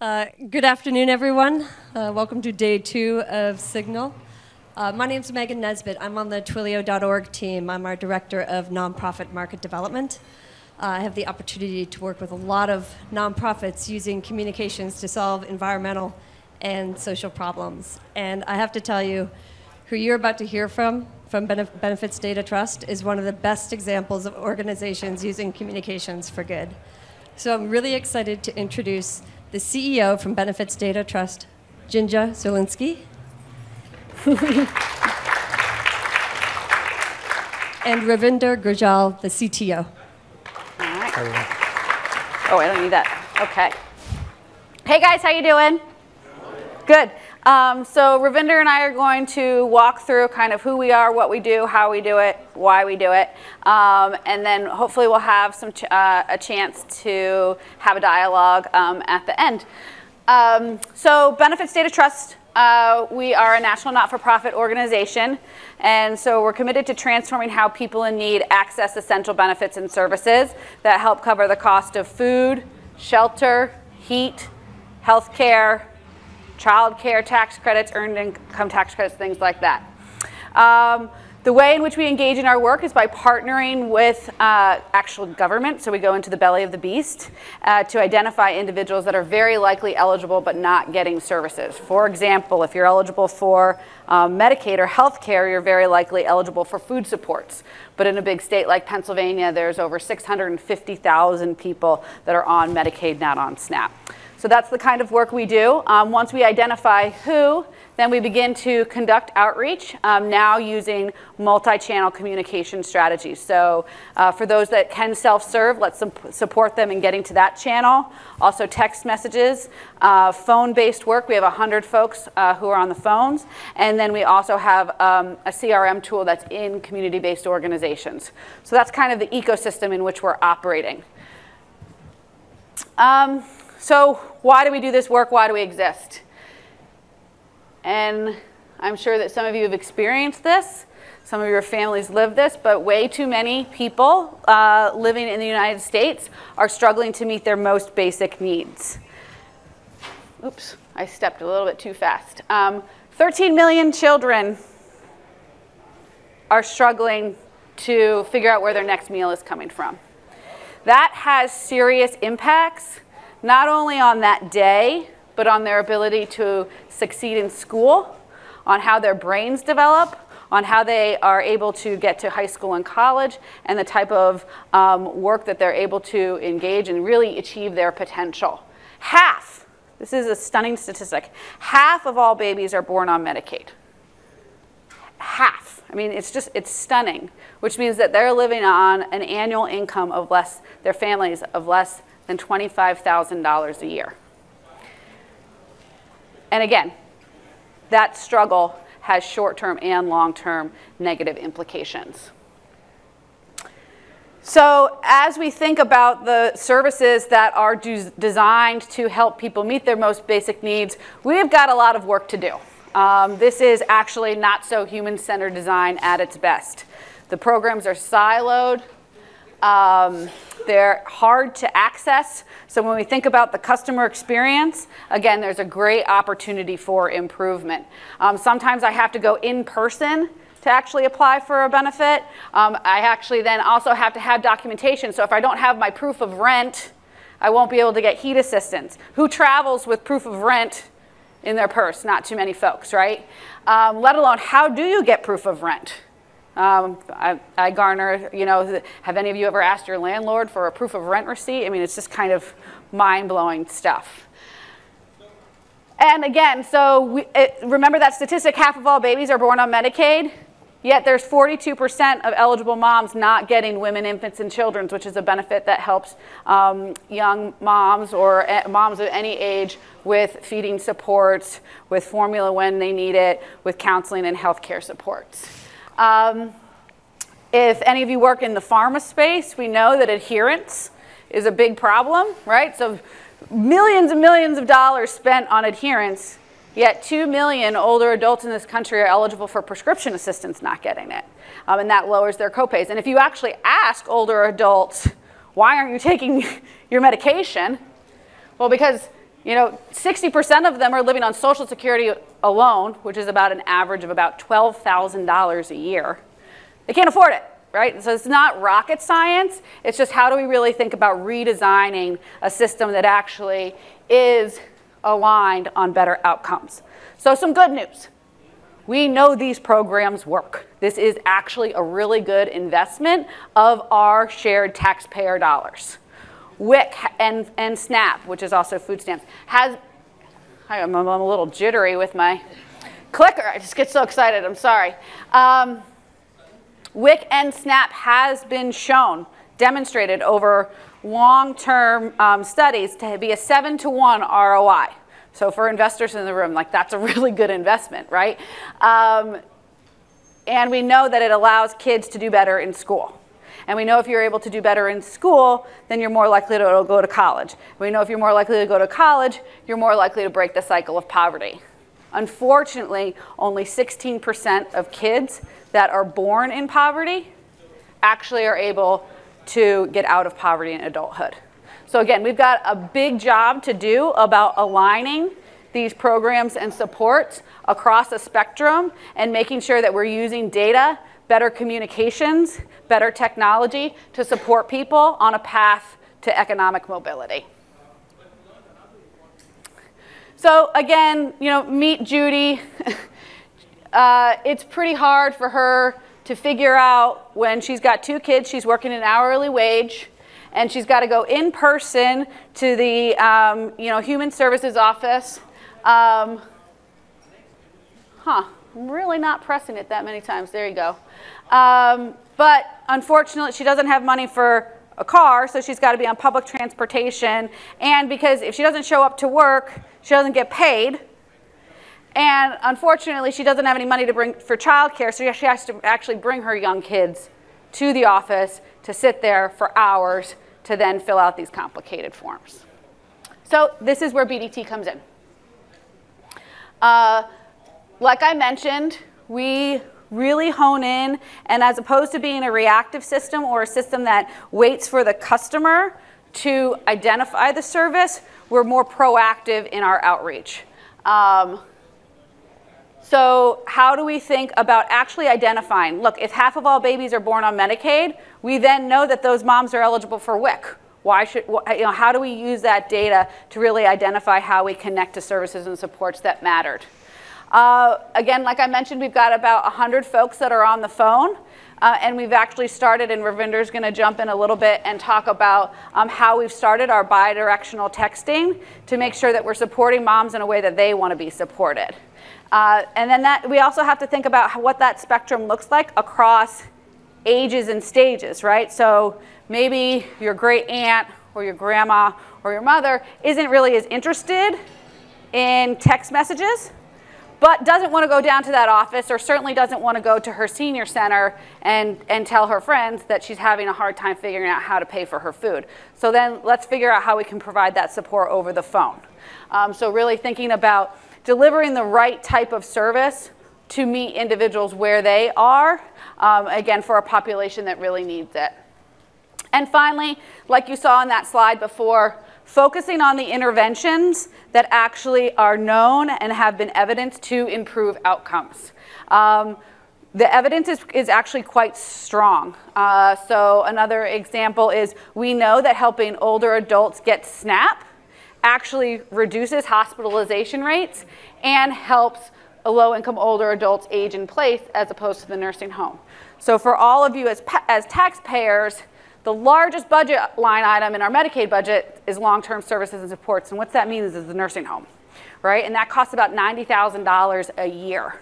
Good afternoon, everyone. Welcome to day 2 of Signal. My name's Megan Nesbitt. I'm on the Twilio.org team. I'm our director of nonprofit market development. I have the opportunity to work with a lot of nonprofits using communications to solve environmental and social problems. And I have to tell you, who you're about to hear from Benefits Data Trust, is one of the best examples of organizations using communications for good. So I'm really excited to introduce the CEO from Benefits Data Trust, Jinja Zielinski. And Ravinder Gurjal, the CTO. All right. Oh, I don't need that. Okay. Hey guys, how you doing? Good. So Ravinder and I are going to walk through kind of who we are, what we do, how we do it, why we do it, and then hopefully we'll have a chance to have a dialogue at the end. So Benefits Data Trust, we are a national not-for-profit organization, and so we're committed to transforming how people in need access essential benefits and services that help cover the cost of food, shelter, heat, health care, child care tax credits, earned income tax credits, things like that. The way in which we engage in our work is by partnering with actual government. So we go into the belly of the beast to identify individuals that are very likely eligible but not getting services. For example, if you're eligible for Medicaid or health care, you're very likely eligible for food supports. But in a big state like Pennsylvania, there's over 650,000 people that are on Medicaid, not on SNAP. So that's the kind of work we do. Once we identify who, then we begin to conduct outreach, now using multi-channel communication strategies. So for those that can self-serve, let's support them in getting to that channel. Also text messages, phone-based work. We have 100 folks who are on the phones. And then we also have a CRM tool that's in community-based organizations. So that's kind of the ecosystem in which we're operating. So why do we do this work? Why do we exist? And I'm sure that some of you have experienced this. Some of your families live this, but way too many people living in the United States are struggling to meet their most basic needs. Oops, I stepped a little bit too fast. 13 million children are struggling to figure out where their next meal is coming from. That has serious impacts, not only on that day, but on their ability to succeed in school, on how their brains develop, on how they are able to get to high school and college, and the type of work that they're able to engage and really achieve their potential. Half, this is a stunning statistic, half of all babies are born on Medicaid. Half. I mean, it's stunning, which means that they're living on an annual income of their families of less than $25,000 a year. And again, that struggle has short-term and long-term negative implications. So as we think about the services that are designed to help people meet their most basic needs, we've got a lot of work to do. This is actually not so human-centered design at its best. The programs are siloed. They're hard to access. So when we think about the customer experience, again, there's a great opportunity for improvement. Sometimes I have to go in person to actually apply for a benefit. I actually then also have to have documentation. So if I don't have my proof of rent, I won't be able to get heat assistance. Who travels with proof of rent in their purse? Not too many folks, right? Let alone, how do you get proof of rent? I garner, have any of you ever asked your landlord for a proof of rent receipt? I mean, it's just kind of mind-blowing stuff. And again, so remember that statistic, half of all babies are born on Medicaid? Yet there's 42% of eligible moms not getting women, infants, and children's, which is a benefit that helps young moms or moms of any age with feeding supports, with formula when they need it, with counseling and healthcare supports. If any of you work in the pharma space, we know that adherence is a big problem, right? So millions and millions of dollars spent on adherence, yet 2 million older adults in this country are eligible for prescription assistance not getting it. And that lowers their copays. And if you actually ask older adults, why aren't you taking your medication? Well, because 60% of them are living on Social Security alone, which is about an average of about $12,000 a year. They can't afford it, right? So it's not rocket science. It's just how do we really think about redesigning a system that actually is aligned on better outcomes. So some good news. We know these programs work. This is actually a really good investment of our shared taxpayer dollars. WIC and SNAP, which is also food stamps, I'm a little jittery with my clicker. I just get so excited. I'm sorry. WIC and SNAP has been shown, demonstrated over long-term studies to be a 7-to-1 ROI. So for investors in the room, like that's a really good investment, right? And we know that it allows kids to do better in school. And we know if you're able to do better in school, then you're more likely to go to college. We know if you're more likely to go to college, you're more likely to break the cycle of poverty. Unfortunately, only 16% of kids that are born in poverty actually are able to get out of poverty in adulthood. So again, we've got a big job to do about aligning these programs and supports across a spectrum and making sure that we're using data, better communications, better technology to support people on a path to economic mobility. So again, meet Judy. It's pretty hard for her to figure out when she's got 2 kids, she's working an hourly wage, and she's got to go in person to the Human Services office. I'm really not pressing it that many times. There you go. But unfortunately, she doesn't have money for a car, so she's got to be on public transportation. And because if she doesn't show up to work, she doesn't get paid. And unfortunately, she doesn't have any money to bring for childcare, so she has to actually bring her young kids to the office to sit there for hours to then fill out these complicated forms. So this is where BDT comes in. Like I mentioned, we really hone in, and as opposed to being a reactive system or a system that waits for the customer to identify the service, we're more proactive in our outreach. So how do we think about actually identifying? Look, if half of all babies are born on Medicaid, we then know that those moms are eligible for WIC. How do we use that data to really identify how we connect to services and supports that mattered? Again, like I mentioned, we've got about 100 folks that are on the phone, and we've actually started, and Ravinder's going to jump in a little bit and talk about how we've started our bi-directional texting to make sure that we're supporting moms in a way that they want to be supported. And then we also have to think about what that spectrum looks like across ages and stages, right? So maybe your great aunt or your grandma or your mother isn't really as interested in text messages, but doesn't want to go down to that office, or certainly doesn't want to go to her senior center and tell her friends that she's having a hard time figuring out how to pay for her food. So then let's figure out how we can provide that support over the phone. So really thinking about delivering the right type of service to meet individuals where they are, again, for a population that really needs it. And finally, like you saw on that slide before, focusing on the interventions that actually are known and have been evidenced to improve outcomes. The evidence is actually quite strong. So another example is we know that helping older adults get SNAP actually reduces hospitalization rates and helps low-income older adults age in place as opposed to the nursing home. So for all of you as taxpayers, the largest budget line item in our Medicaid budget is long-term services and supports. And what that means is the nursing home, right? And that costs about $90,000 a year.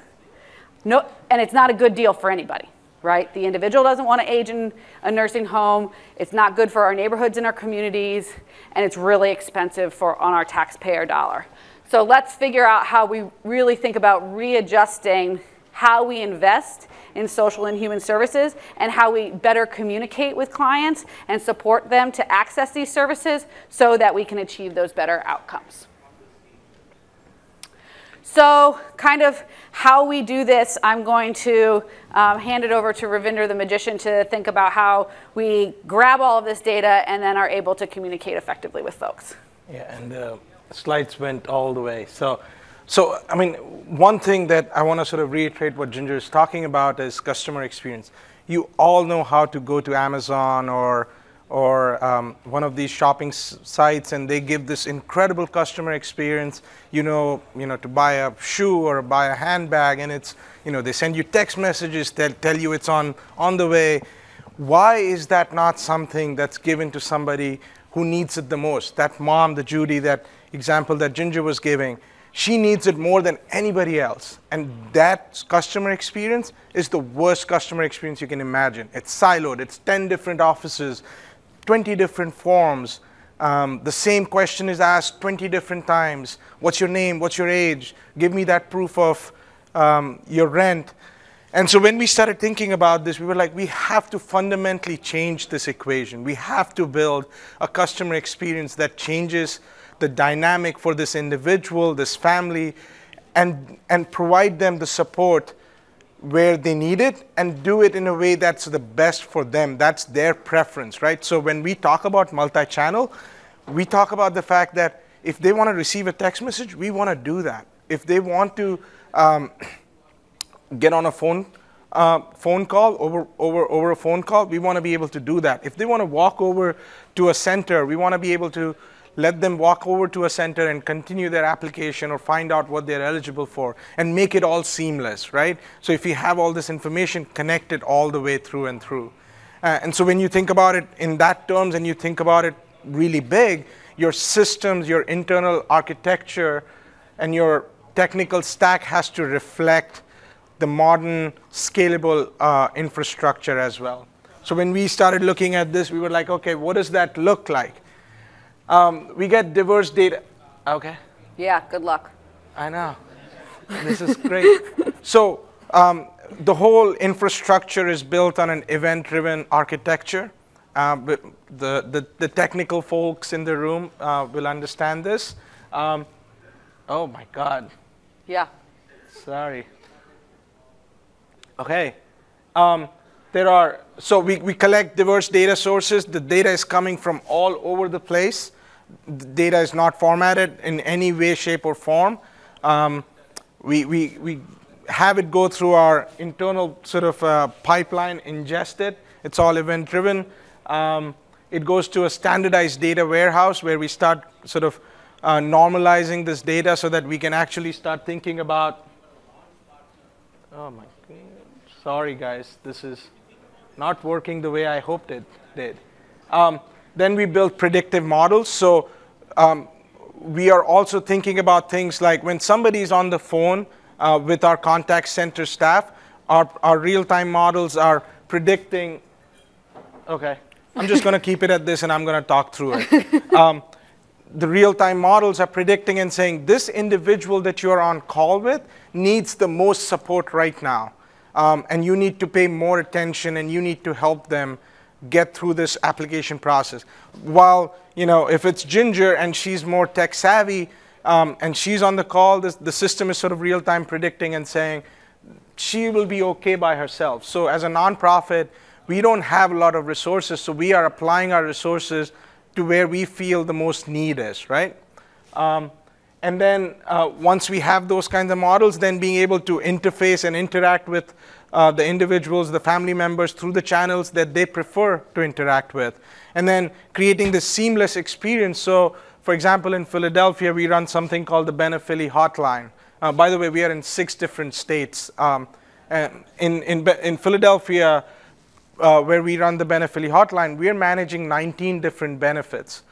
No, and it's not a good deal for anybody, right? The individual doesn't want to age in a nursing home. It's not good for our neighborhoods and our communities. And it's really expensive on our taxpayer dollar. So let's figure out how we really think about readjusting how we invest in social and human services and how we better communicate with clients and support them to access these services so that we can achieve those better outcomes. So kind of how we do this, I'm going to hand it over to Ravinder the magician to think about how we grab all of this data and then are able to communicate effectively with folks. Yeah, and Slides went all the way. So I mean, one thing that I want to sort of reiterate what Ginger is talking about is customer experience. You all know how to go to Amazon or one of these shopping sites, and they give this incredible customer experience. You know, to buy a shoe or buy a handbag, and it's, they send you text messages that tell you it's on the way. Why is that not something that's given to somebody who needs it the most? That mom, the Judy, that example that Ginger was giving, she needs it more than anybody else. And that customer experience is the worst customer experience you can imagine. It's siloed. It's 10 different offices, 20 different forms. The same question is asked 20 different times. What's your name? What's your age? Give me that proof of your rent. And so when we started thinking about this, we were like, we have to fundamentally change this equation. We have to build a customer experience that changes the dynamic for this individual, this family, and provide them the support where they need it, and do it in a way that's the best for them. That's their preference, right? So when we talk about multi-channel, we talk about the fact that if they want to receive a text message, we want to do that. If they want to get on a phone call, over a phone call, we want to be able to do that. If they want to walk over to a center, we want to be able to let them walk over to a center and continue their application or find out what they're eligible for and make it all seamless, right? So if you have all this information, connect it all the way through and through. And so when you think about it in that terms and you think about it really big, your systems, your internal architecture, and your technical stack has to reflect the modern scalable infrastructure as well. So when we started looking at this, we were like, okay, what does that look like? We get diverse data. Okay. Yeah, good luck. I know. This is great. So the whole infrastructure is built on an event-driven architecture. But the technical folks in the room will understand this. Oh my God. Yeah. Sorry. Okay. So we collect diverse data sources. The data is coming from all over the place. The data is not formatted in any way, shape, or form. We have it go through our internal sort of pipeline, ingest it. It's all event-driven. It goes to a standardized data warehouse where we start sort of normalizing this data so that we can actually start thinking about, oh my God, sorry guys, this is not working the way I hoped it did. Then we build predictive models. So we are also thinking about things like when somebody is on the phone with our contact center staff, our real-time models are predicting. Okay, I'm just going to keep it at this and I'm going to talk through it. The real-time models are predicting and saying this individual that you're on call with needs the most support right now. And you need to pay more attention and you need to help them get through this application process. While, if it's Ginger and she's more tech savvy and she's on the call, the system is sort of real-time predicting and saying she will be okay by herself. So as a nonprofit, we don't have a lot of resources, so we are applying our resources to where we feel the most need is, right? And then once we have those kinds of models, then being able to interface and interact with the individuals, the family members through the channels that they prefer to interact with. And then creating this seamless experience. So for example, in Philadelphia, we run something called the Benephilly Hotline. By the way, we are in 6 different states. And in Philadelphia, where we run the Benephilly Hotline, we are managing 19 different benefits,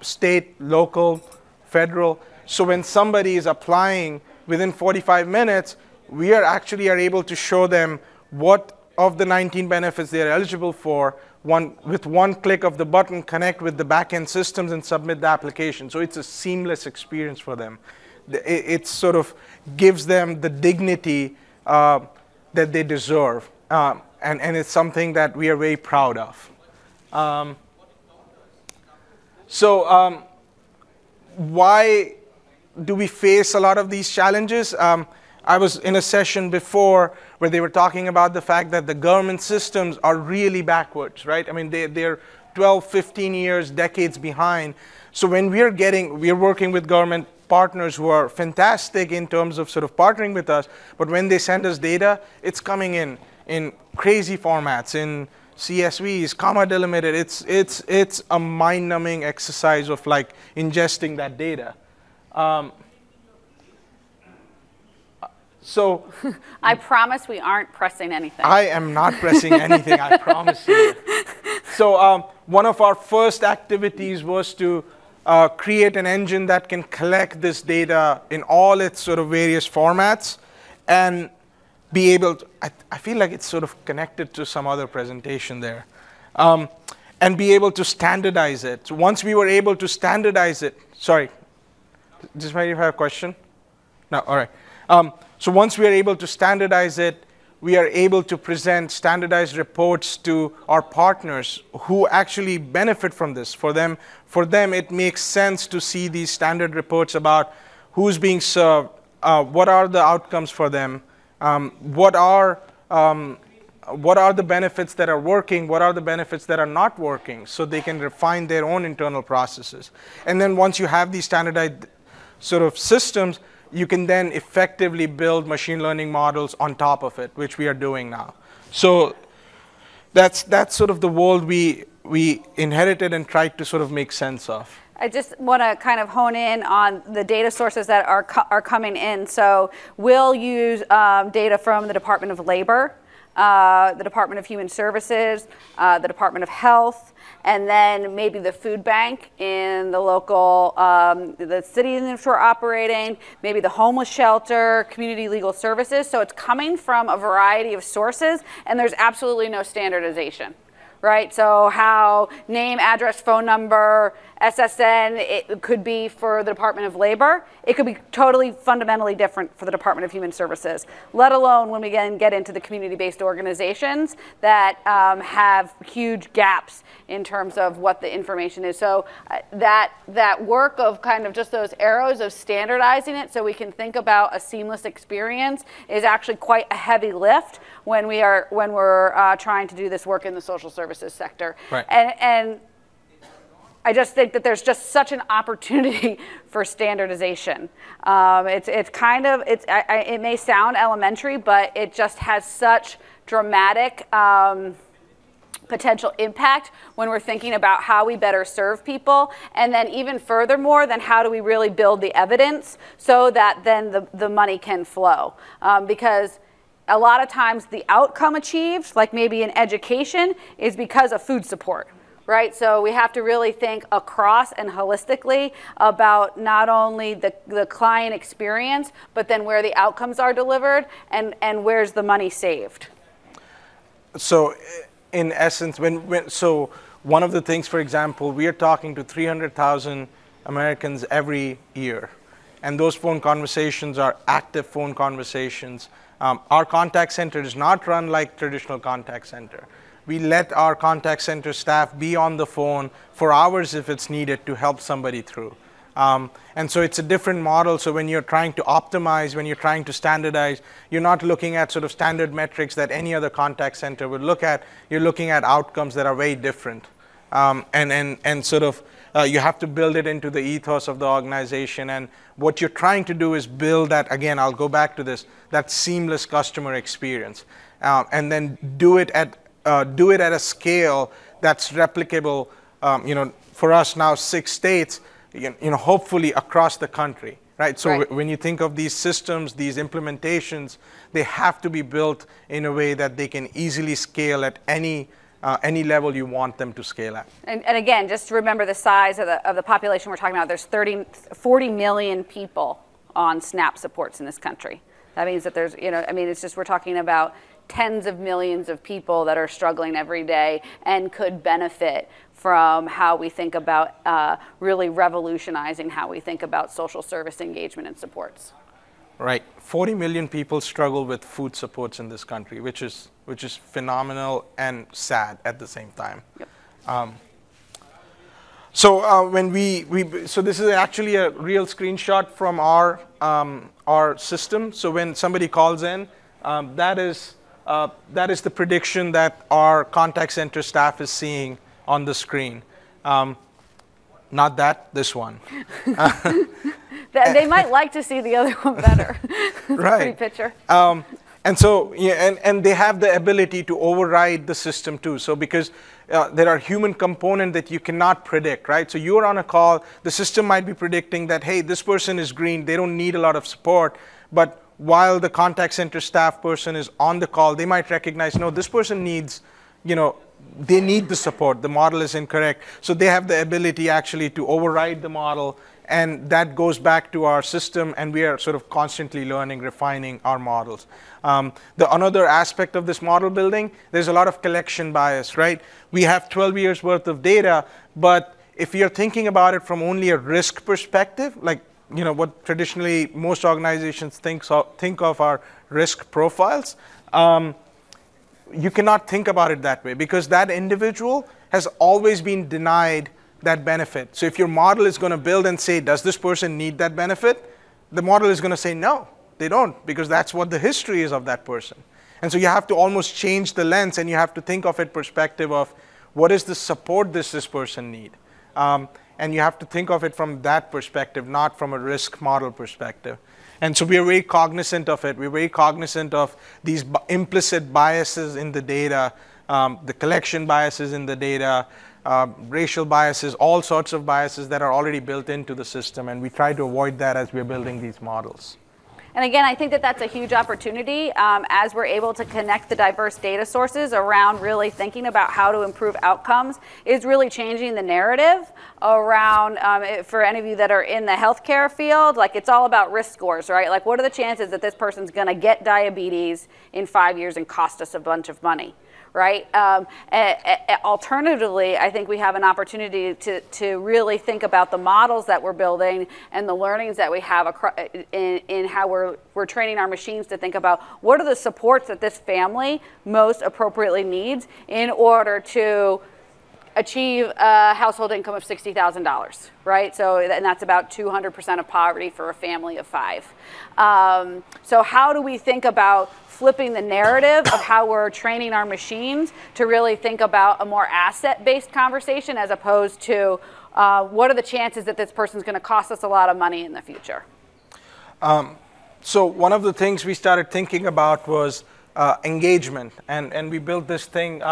state, local, federal. So when somebody is applying within 45 minutes, we are able to show them what of the 19 benefits they are eligible for. With one click of the button, connect with the back-end systems and submit the application. So it's a seamless experience for them. It sort of gives them the dignity that they deserve. And it's something that we are very proud of. Why do we face a lot of these challenges? I was in a session before where they were talking about the fact that the government systems are really backwards, right? I mean, they're 12, 15 years, decades behind. So when we're working with government partners who are fantastic in terms of sort of partnering with us, but when they send us data, it's coming in crazy formats, in CSVs, comma delimited. It's a mind-numbing exercise of like ingesting that data. So I promise we aren't pressing anything. I am not pressing anything, I promise you. So one of our first activities was to create an engine that can collect this data in all its sort of various formats and be able to, I feel like it's sort of connected to some other presentation there, and be able to standardize it. So once we were able to standardize it, sorry, just maybe you have a question? No, all right. So once we are able to standardize it, we are able to present standardized reports to our partners who actually benefit from this. For them, it makes sense to see these standard reports about who's being served, what are the outcomes for them, what are the benefits that are working, what are the benefits that are not working, so they can refine their own internal processes. And then once you have these standardized sort of systems, you can then effectively build machine learning models on top of it, which we are doing now. So that's sort of the world we inherited and tried to sort of make sense of. I just want to kind of hone in on the data sources that are coming in. So we'll use data from the Department of Labor, the Department of Human Services, the Department of Health, and then maybe the food bank in the local, the city in which we're operating, maybe the homeless shelter, community legal services. So it's coming from a variety of sources, and there's absolutely no standardization, right? So how name, address, phone number, SSN, it could be for the Department of Labor. It could be totally fundamentally different for the Department of Human Services, let alone when we get into the community-based organizations that have huge gaps in terms of what the information is. So that work of kind of just those arrows of standardizing it so we can think about a seamless experience is actually quite a heavy lift when we're trying to do this work in the social services sector. Right. And I just think that there's just such an opportunity for standardization. It may sound elementary, but it just has such dramatic potential impact when we're thinking about how we better serve people, and then even furthermore, then how do we really build the evidence so that then the money can flow. Because a lot of times the outcome achieved, like maybe in education, is because of food support. Right, so we have to really think across and holistically about not only the client experience, but then where the outcomes are delivered and where's the money saved. So in essence, so one of the things, for example, we are talking to 300,000 Americans every year. And those phone conversations are active phone conversations. Our contact center is not run like traditional contact center. We let our contact center staff be on the phone for hours if it's needed to help somebody through. And so it's a different model. So when you're trying to optimize, when you're trying to standardize, you're not looking at sort of standard metrics that any other contact center would look at. You're looking at outcomes that are very different. And sort of you have to build it into the ethos of the organization. And what you're trying to do is build that, again, I'll go back to this, that seamless customer experience. And then do it at a scale that's replicable, for us now 6 states, hopefully across the country, right? So right. When you think of these systems, these implementations, they have to be built in a way that they can easily scale at any level you want them to scale at. And again, just remember the size of the population we're talking about. There's 40 million people on SNAP supports in this country. That means that there's, it's just we're talking about tens of millions of people that are struggling every day and could benefit from how we think about really revolutionizing how we think about social service engagement and supports. Right. 40 million people struggle with food supports in this country, which is phenomenal and sad at the same time. Yep. So so this is actually a real screenshot from our system. So when somebody calls in, that is the prediction that our contact center staff is seeing on the screen. Not that, this one. They might like to see the other one better. Right. Pretty picture. And so, yeah, and they have the ability to override the system too. So because there are human components that you cannot predict, right? So you're on a call, the system might be predicting that, hey, this person is green, they don't need a lot of support. But while the contact center staff person is on the call, they might recognize, no, this person needs, they need the support. The model is incorrect. So they have the ability actually to override the model. And that goes back to our system, and we are sort of constantly learning, refining our models. Another aspect of this model building, there's a lot of collection bias, right? We have 12 years worth of data, but if you're thinking about it from only a risk perspective, like what traditionally most organizations think of are risk profiles, you cannot think about it that way, because that individual has always been denied that benefit. So if your model is going to build and say, does this person need that benefit? The model is going to say, no, they don't, because that's what the history is of that person. And so you have to almost change the lens, and you have to think of it perspective of what is the support this person need. And you have to think of it from that perspective, not from a risk model perspective. And so we are very cognizant of it. We're very cognizant of these implicit biases in the data, the collection biases in the data, racial biases, all sorts of biases that are already built into the system, and we try to avoid that as we're building these models. And again, I think that that's a huge opportunity as we're able to connect the diverse data sources around really thinking about how to improve outcomes, is really changing the narrative around, for any of you that are in the healthcare field, like it's all about risk scores, right? Like what are the chances that this person's gonna get diabetes in 5 years and cost us a bunch of money? Right? Alternatively, I think we have an opportunity to really think about the models that we're building and the learnings that we have in how we're training our machines to think about what are the supports that this family most appropriately needs in order to achieve a household income of $60,000, right? So, and that's about 200% of poverty for a family of 5. So how do we think about flipping the narrative of how we're training our machines to really think about a more asset-based conversation as opposed to what are the chances that this person's going to cost us a lot of money in the future? So one of the things we started thinking about was engagement, and we built this thing,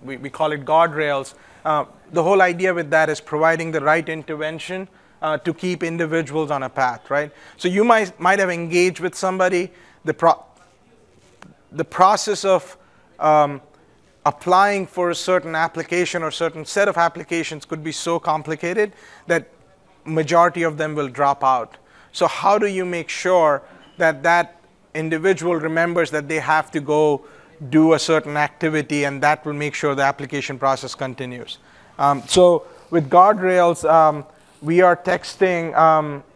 we call it Guardrails. The whole idea with that is providing the right intervention to keep individuals on a path, right? So you might have engaged with somebody. The process of applying for a certain application or certain set of applications could be so complicated that majority of them will drop out. So how do you make sure that that individual remembers that they have to go do a certain activity, and that will make sure the application process continues? So with Guardrails, we are texting,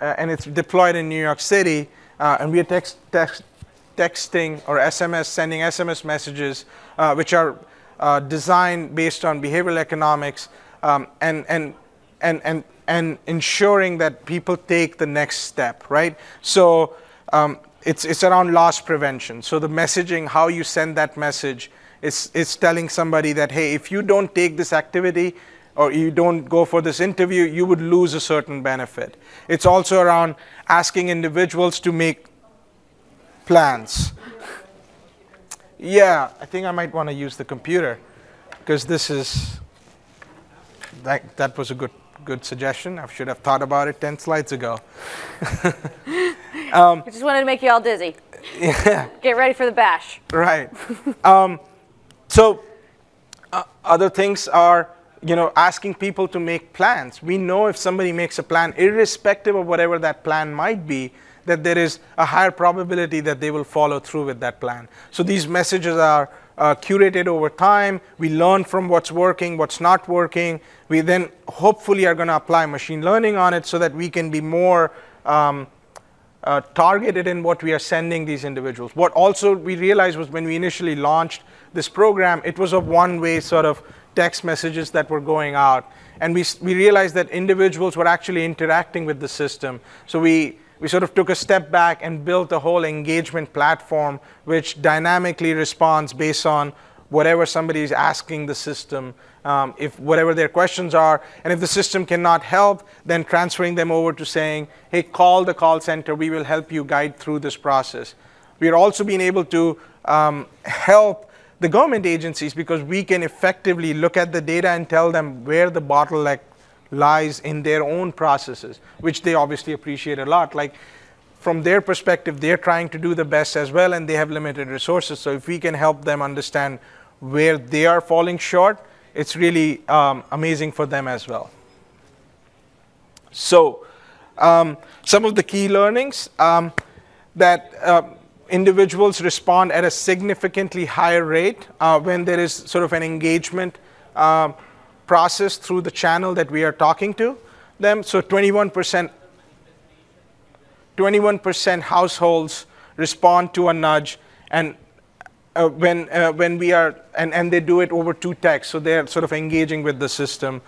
and it's deployed in New York City, and we are texting or SMS, sending SMS messages, which are designed based on behavioral economics, and ensuring that people take the next step, right? So it's around loss prevention. So the messaging, how you send that message, is telling somebody that, hey, if you don't take this activity or you don't go for this interview, you would lose a certain benefit. It's also around asking individuals to make plans. Yeah, I think I might want to use the computer, because this is, that was a good suggestion. I should have thought about it 10 slides ago. I just wanted to make you all dizzy. Yeah. Get ready for the bash. Right. So other things are, asking people to make plans. We know if somebody makes a plan, irrespective of whatever that plan might be, that there is a higher probability that they will follow through with that plan. So these messages are curated over time. We learn from what's working, what's not working. We then hopefully are going to apply machine learning on it so that we can be more targeted in what we are sending these individuals. What also we realized was when we initially launched this program, it was a one-way sort of text messages that were going out. And we realized that individuals were actually interacting with the system. So we sort of took a step back and built a whole engagement platform which dynamically responds based on whatever somebody is asking the system if whatever their questions are. And if the system cannot help, then transferring them over to saying, hey, call the call center. We will help you guide through this process. We are also being able to help the government agencies because we can effectively look at the data and tell them where the bottleneck lies in their own processes, which they obviously appreciate a lot. Like, from their perspective, they're trying to do the best as well, and they have limited resources. So if we can help them understand where they are falling short, it's really amazing for them as well. So some of the key learnings that individuals respond at a significantly higher rate when there is sort of an engagement process through the channel that we are talking to them. So 21% households respond to a nudge, and when we are, and they do it over 2 texts, so they're sort of engaging with the system.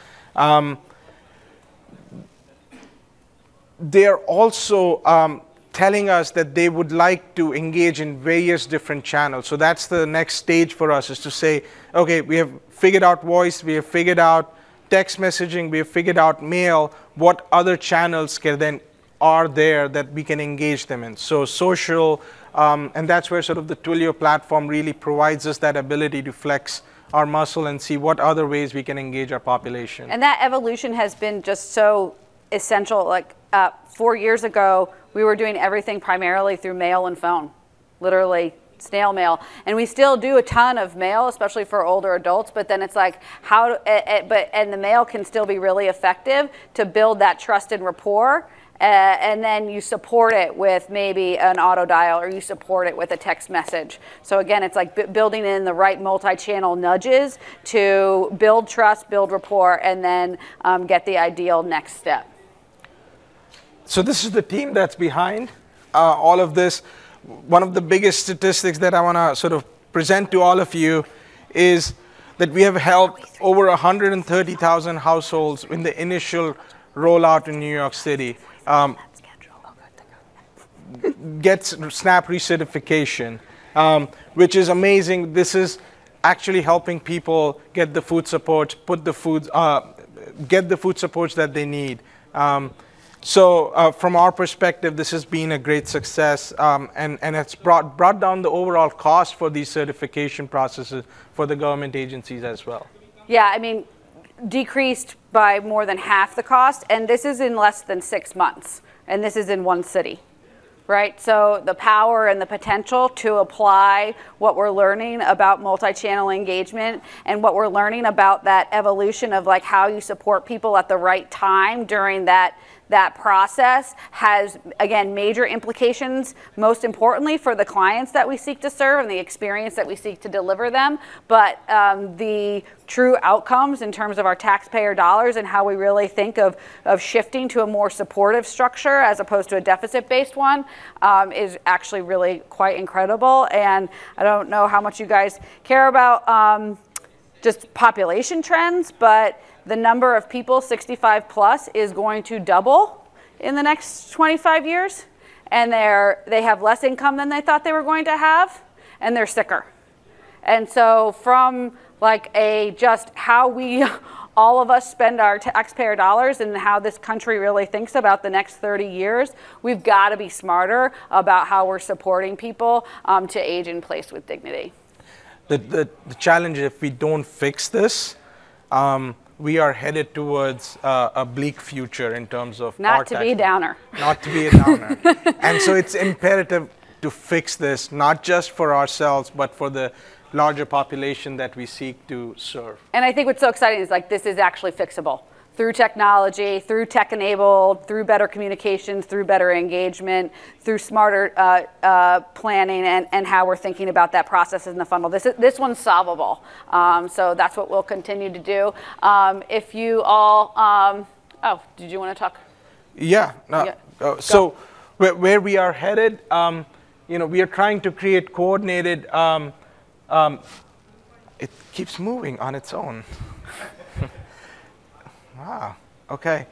They're also telling us that they would like to engage in various different channels. So that's the next stage for us, is to say, okay, we have figured out voice, we have figured out text messaging, we have figured out mail. What other channels are there that we can engage them in? So social, and that's where sort of the Twilio platform really provides us that ability to flex our muscle and see what other ways we can engage our population. And that evolution has been just so essential. Like 4 years ago, we were doing everything primarily through mail and phone, literally snail mail. And we still do a ton of mail, especially for older adults, but then it's like, and the mail can still be really effective to build that trust and rapport. And then you support it with maybe an auto dial, or you support it with a text message. So again, it's like building in the right multi-channel nudges to build trust, build rapport, and then get the ideal next step. So this is the team that's behind all of this. One of the biggest statistics that I want to sort of present to all of you is that we have helped over 130,000 households in the initial rollout in New York City. Get SNAP recertification, which is amazing. This is actually helping people get the food supports, get the food supports that they need. So from our perspective, this has been a great success, and it's brought down the overall cost for these certification processes for the government agencies as well. Yeah, I mean, decreased by more than half the cost, and this is in less than 6 months, and this is in one city, right? So the power and the potential to apply what we're learning about multi-channel engagement and what we're learning about that evolution of like how you support people at the right time during that process has, again, major implications, most importantly for the clients that we seek to serve and the experience that we seek to deliver them, but the true outcomes in terms of our taxpayer dollars and how we really think of shifting to a more supportive structure as opposed to a deficit-based one is actually really quite incredible. And I don't know how much you guys care about just population trends, but the number of people 65 plus is going to double in the next 25 years. And they have less income than they thought they were going to have, and they're sicker. And so from like just how we, all of us spend our taxpayer dollars and how this country really thinks about the next 30 years, we've got to be smarter about how we're supporting people to age in place with dignity. The challenge, if we don't fix this, we are headed towards a bleak future in terms of not to be a downer. Not to be a downer. And so it's imperative to fix this, not just for ourselves, but for the larger population that we seek to serve. And I think what's so exciting is like this is actually fixable through technology, through tech-enabled, through better communications, through better engagement, through smarter planning and how we're thinking about that process in the funnel. This one's solvable. So that's what we'll continue to do. If you all, oh, did you want to talk? Yeah. So where we are headed, we are trying to create coordinated, it keeps moving on its own. Wow, okay.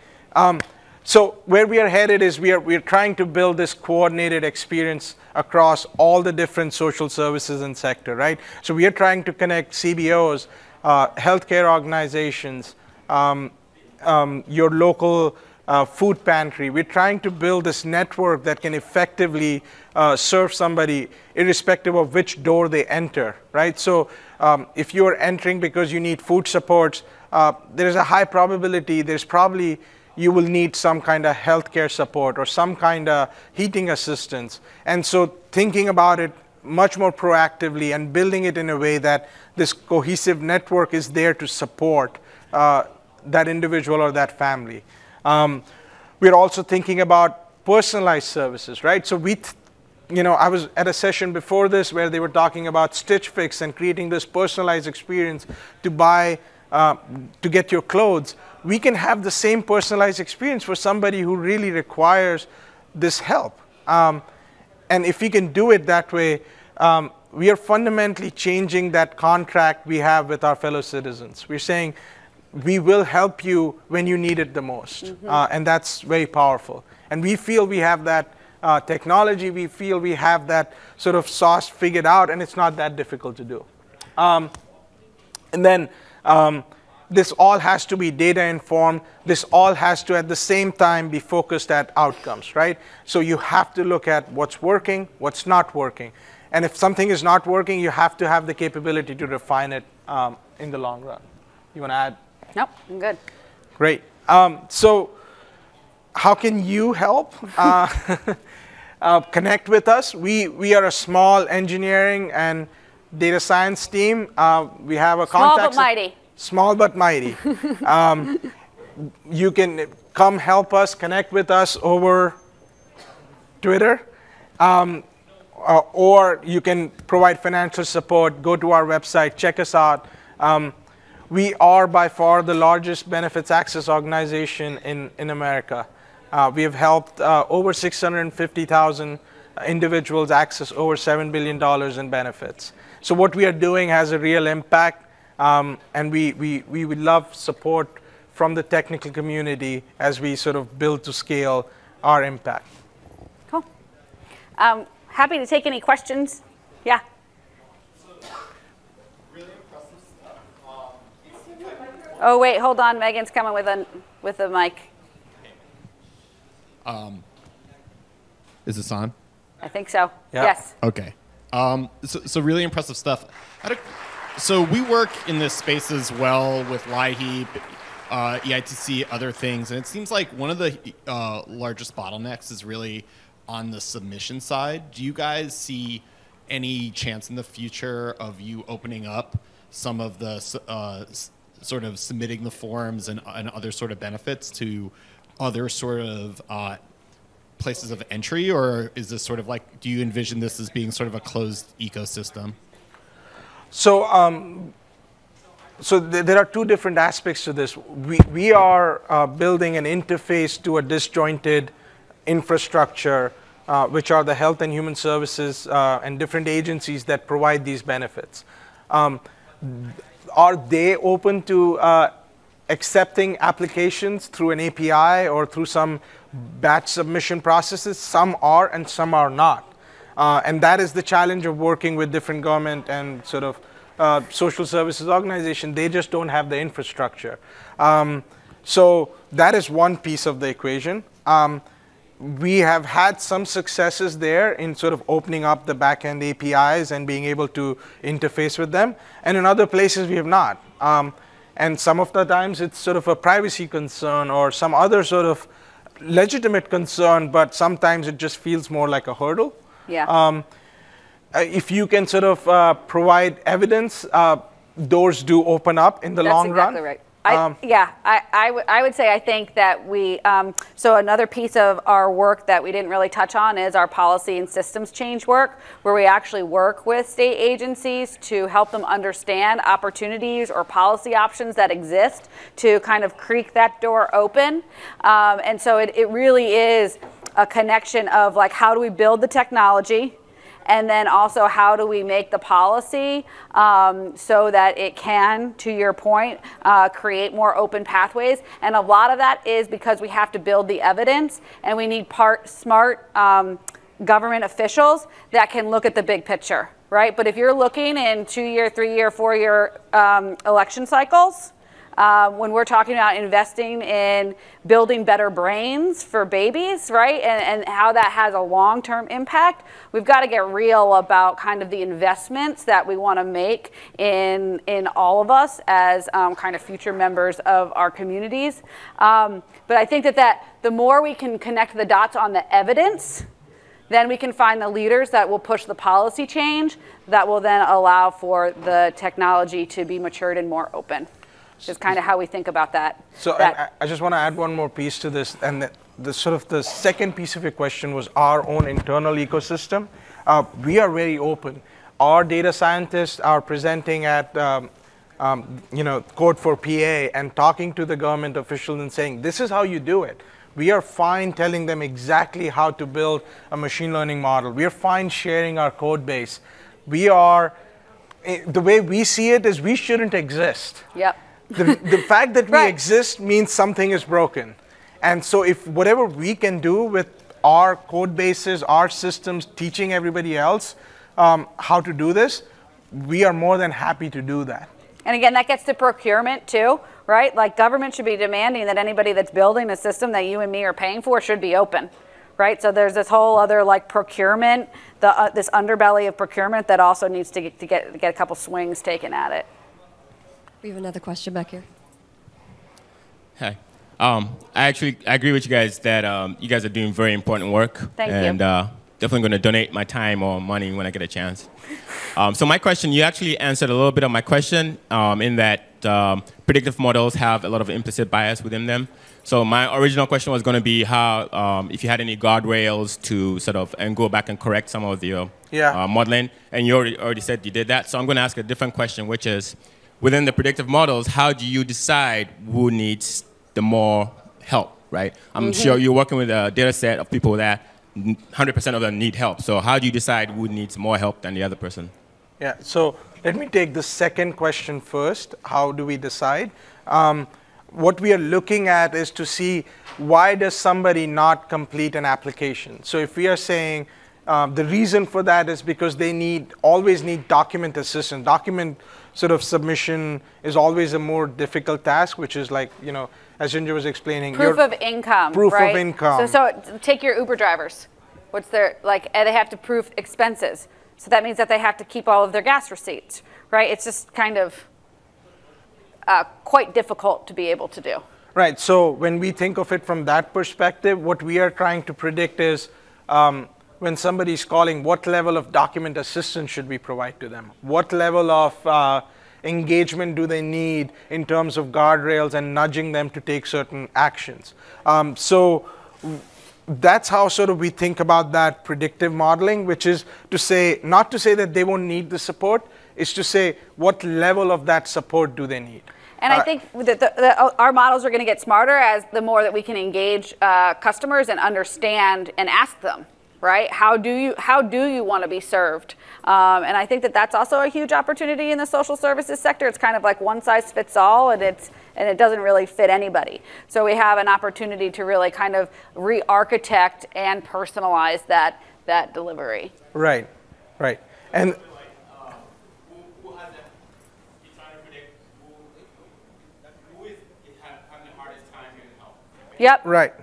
So where we are headed is we are trying to build this coordinated experience across all the different social services and sector, right? So we are trying to connect CBOs healthcare organizations, your local food pantry. We're trying to build this network that can effectively serve somebody irrespective of which door they enter, right? So if you're entering because you need food supports, there's a high probability you will need some kind of healthcare support or some kind of heating assistance. And so thinking about it much more proactively and building it in a way that this cohesive network is there to support that individual or that family. We're also thinking about personalized services, right? So I was at a session before this where they were talking about Stitch Fix and creating this personalized experience to get your clothes. We can have the same personalized experience for somebody who really requires this help. And if we can do it that way, we are fundamentally changing that contract we have with our fellow citizens. We're saying, we will help you when you need it the most. And that's very powerful. And we feel we have that technology. We feel we have that sort of sauce figured out, and it's not that difficult to do. And then this all has to be data informed. This all has to, at the same time, be focused at outcomes, right? So you have to look at what's working, what's not working. And if something is not working, you have to have the capability to refine it in the long run. You want to add? Nope, I'm good. Great. So how can you help connect with us? We are a small engineering and data science team. We have a small but mighty. Small but mighty. You can come help us, connect with us over Twitter, or you can provide financial support. Go to our website, check us out. We are by far the largest benefits access organization in America. We have helped over 650,000 individuals access over $7 billion in benefits. So what we are doing has a real impact, and we would love support from the technical community as we sort of build to scale our impact. Cool. Happy to take any questions. Yeah. Oh, wait, hold on. Megan's coming with a mic. Is this on? I think so. Yeah. Yes. Okay. So really impressive stuff. So we work in this space as well with LIHEAP, EITC, other things, and it seems like one of the largest bottlenecks is really on the submission side. Do you guys see any chance in the future of you opening up some of the sort of submitting the forms and other sort of benefits to other sort of places of entry, or is this sort of like, do you envision this as being sort of a closed ecosystem? So, there are two different aspects to this. We are building an interface to a disjointed infrastructure, which are the health and human services and different agencies that provide these benefits. Are they open to accepting applications through an API or through some batch submission processes? Some are and some are not. And that is the challenge of working with different government and sort of social services organizations. They just don't have the infrastructure. So that is one piece of the equation. We have had some successes there in sort of opening up the back-end APIs and being able to interface with them. And in other places, we have not. And some of the times, it's sort of a privacy concern or some other sort of legitimate concern, but sometimes it just feels more like a hurdle. Yeah. If you can sort of provide evidence, doors do open up in the long run. That's exactly right. I would say I think that we, so another piece of our work that we didn't really touch on is our policy and systems change work, where we actually work with state agencies to help them understand opportunities or policy options that exist to kind of creak that door open. And so it really is a connection of like, how do we build the technology? And then also, how do we make the policy so that it can, to your point, create more open pathways? And a lot of that is because we have to build the evidence, and we need smart government officials that can look at the big picture, right? But if you're looking in 2-year, 3-year, 4-year election cycles, when we're talking about investing in building better brains for babies, right, and how that has a long-term impact, we've got to get real about kind of the investments that we want to make in all of us as kind of future members of our communities. But I think that the more we can connect the dots on the evidence, then we can find the leaders that will push the policy change that will then allow for the technology to be matured and more open. Is kind of how we think about that. So I just want to add one more piece to this, and the sort of the second piece of your question was our own internal ecosystem. We are very open. Our data scientists are presenting at Code for PA and talking to the government officials and saying, this is how you do it. We are fine telling them exactly how to build a machine learning model. We are fine sharing our code base. We are, the way we see it is we shouldn't exist. Yep. The fact that we exist means something is broken. And so if whatever we can do with our code bases, our systems, teaching everybody else how to do this, we are more than happy to do that. And again, that gets to procurement too, right? Like government should be demanding that anybody that's building a system that you and me are paying for should be open, right? So there's this whole other like procurement, this underbelly of procurement that also needs to get a couple swings taken at it. We have another question back here. Hi. I agree with you guys that you guys are doing very important work. Thank you. And definitely going to donate my time or money when I get a chance. So my question, you actually answered a little bit of my question in that predictive models have a lot of implicit bias within them. So my original question was going to be how, if you had any guardrails to sort of and go back and correct some of the modeling. And you already said you did that. So I'm going to ask a different question, which is, within the predictive models, how do you decide who needs the more help, right? I'm sure you're working with a data set of people that 100% of them need help. So how do you decide who needs more help than the other person? Yeah, so let me take the second question first. How do we decide? What we are looking at is to see why does somebody not complete an application. So if we are saying the reason for that is because they always need document assistance. Document sort of submission is always a more difficult task, which is like, as Ginger was explaining. Proof of income, Proof right? of income. So take your Uber drivers. What's their, they have to prove expenses. So that means that they have to keep all of their gas receipts, right? It's just kind of quite difficult to be able to do. Right, so when we think of it from that perspective, what we are trying to predict is when somebody's calling, what level of document assistance should we provide to them? What level of engagement do they need in terms of guardrails and nudging them to take certain actions? So that's how sort of we think about that predictive modeling, which is to say, not to say that they won't need the support, is to say what level of that support do they need. And I think that our models are going to get smarter as the more that we can engage customers and understand and ask them. Right? How do you want to be served? And I think that that's also a huge opportunity in the social services sector. It's kind of like one size fits all, and it doesn't really fit anybody. So we have an opportunity to really kind of re-architect and personalize that delivery. Right, right. And who has you're trying to predict who is having the hardest time getting help? Yep. Right.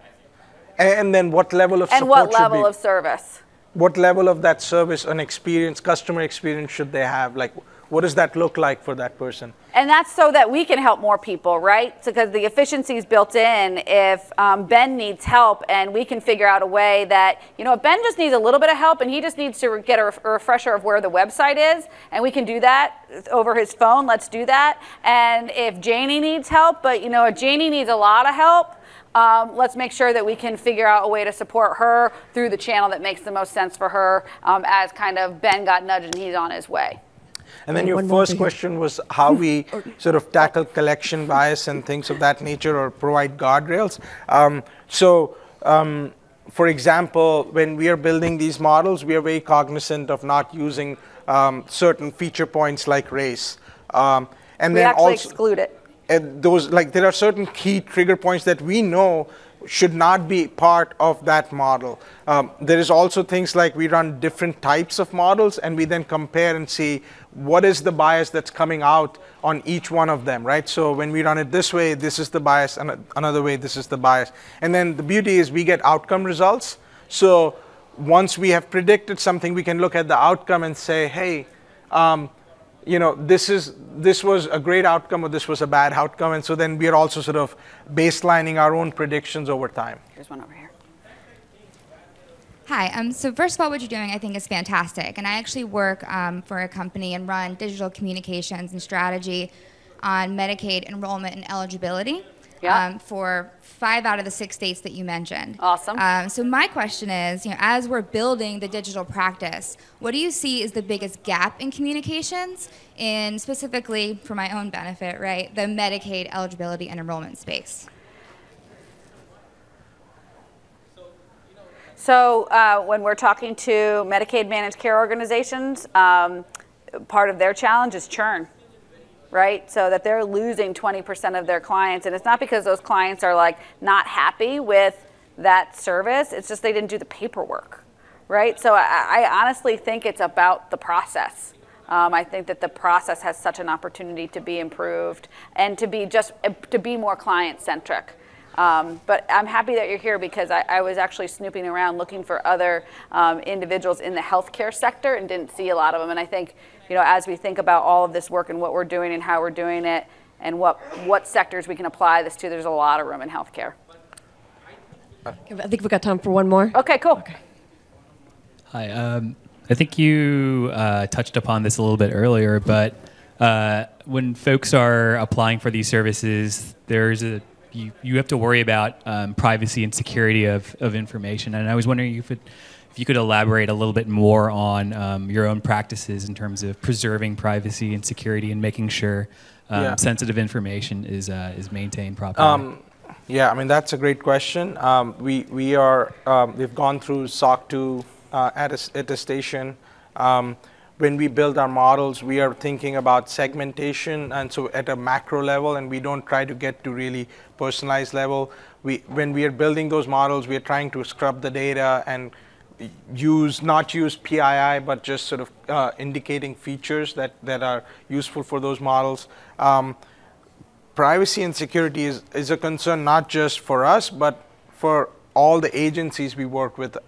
And then what level of support and what level of service? What level of that service and experience, customer experience should they have? Like, what does that look like for that person? And that's so that we can help more people, right? Because the efficiency is built in. If Ben needs help and we can figure out a way that, if Ben just needs a little bit of help and he just needs to get a refresher of where the website is, and we can do that over his phone, let's do that. And if Janie needs help, but if Janie needs a lot of help, let's make sure that we can figure out a way to support her through the channel that makes the most sense for her as kind of Ben got nudged and he's on his way. And then your first question was how we sort of tackle collection bias and things of that nature or provide guardrails. For example, when we are building these models, we are very cognizant of not using certain feature points like race. And we then actually also exclude it. There are certain key trigger points that we know should not be part of that model. There is also things like we run different types of models, and we then compare and see what is the bias that's coming out on each one of them, right? So when we run it this way, this is the bias, and another way, this is the bias. And then the beauty is we get outcome results. So once we have predicted something, we can look at the outcome and say, hey, you know, this was a great outcome, or this was a bad outcome. And so then we are also sort of baselining our own predictions over time. Here's one over here. Hi. So first of all, what you're doing, I think, is fantastic. And I actually work for a company and run digital communications and strategy on Medicaid enrollment and eligibility for 5 out of the 6 states that you mentioned. Awesome. So my question is, you know, as we're building the digital practice, what do you see is the biggest gap in communications, in specifically, for my own benefit, right, the Medicaid eligibility and enrollment space? So when we're talking to Medicaid managed care organizations, part of their challenge is churn, right? So that they're losing 20% of their clients. And it's not because those clients are like not happy with that service. It's just they didn't do the paperwork, right? So I honestly think it's about the process. I think that the process has such an opportunity to be improved and to be more client-centric. But I'm happy that you're here, because I was actually snooping around looking for other individuals in the healthcare sector and didn't see a lot of them. And I think, you know, as we think about all of this work and what we're doing and how we're doing it and what sectors we can apply this to, there's a lot of room in healthcare. I think we've got time for one more. Okay, cool. Okay. Hi. I think you touched upon this a little bit earlier, but when folks are applying for these services, there's you have to worry about privacy and security of information. And I was wondering if you could elaborate a little bit more on your own practices in terms of preserving privacy and security and making sure sensitive information is maintained properly. Yeah, I mean, that's a great question. We've gone through SOC 2 attestation. When we build our models, we are thinking about segmentation, and so at a macro level, and we don't try to get to really personalized level. When we are building those models, we are trying to scrub the data and not use PII, but just sort of indicating features that are useful for those models. Privacy and security is a concern not just for us, but for all the agencies we work with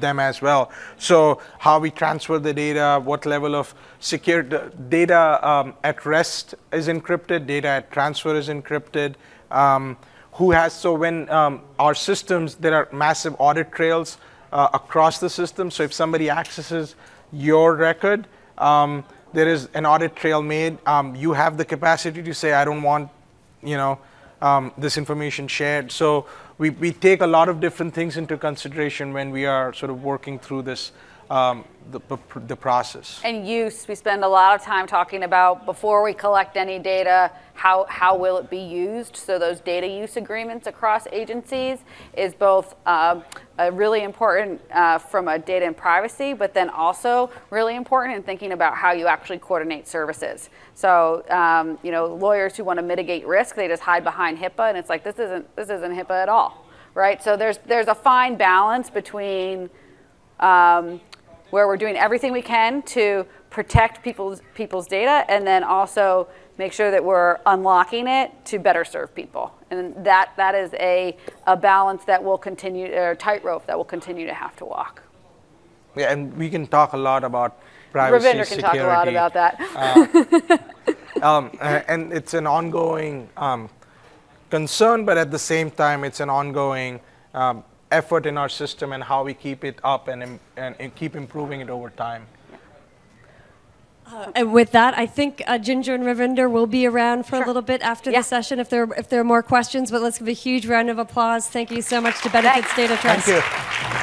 them as well. So how we transfer the data, what level of data at rest is encrypted, data at transfer is encrypted. When our systems, there are massive audit trails across the system. So if somebody accesses your record, there is an audit trail made. You have the capacity to say, I don't want, this information shared. So we take a lot of different things into consideration when we are sort of working through this, the process. And use, we spend a lot of time talking about, before we collect any data, how will it be used? So those data use agreements across agencies is both really important from a data and privacy, but then also really important in thinking about how you actually coordinate services. So lawyers who want to mitigate risk, they just hide behind HIPAA, and it's like, this isn't HIPAA at all, right? So there's a fine balance between where we're doing everything we can to protect people's data, and then also make sure that we're unlocking it to better serve people. And that is a balance that will continue, or tightrope that will continue to have to walk. Yeah, and we can talk a lot about privacy, Ravinder can security. talk a lot about that. And it's an ongoing concern, but at the same time, it's an ongoing effort in our system and how we keep it up and keep improving it over time. And with that, I think Ginger and Ravinder will be around for a little bit after the session if there are more questions. But let's give a huge round of applause. Thank you so much to Benefits Data Trust. Thank you.